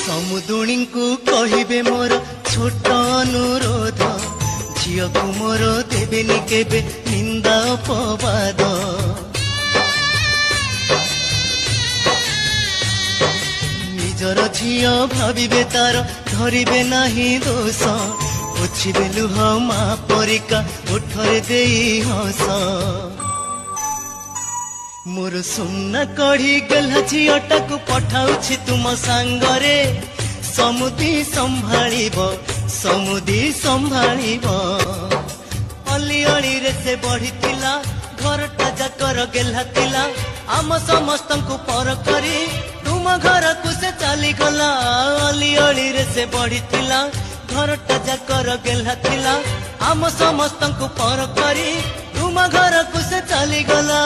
समुदुणी को कहिबे मोर छोट अनुरोध झियो को मोर देवेनि केबे निंदा अपवाद निजर झियो भाविबे तार धरिबे नाही दोष पोछिबे लुह मा परिका ओठरे देई हस मोर सुना कढ़ी गला झीटा को पठाउछि तुम सांगरे समुदी संभाळिब अली अली रे से बढ़िथिला घरटा जाकर गेला थिला आम समस्त को पर करी तुम घर को से चली गला अली अली रे से बढ़िथिला घरटा जाकर गेला थिला आम समस्त को पर करी तुम घर को से चली गला।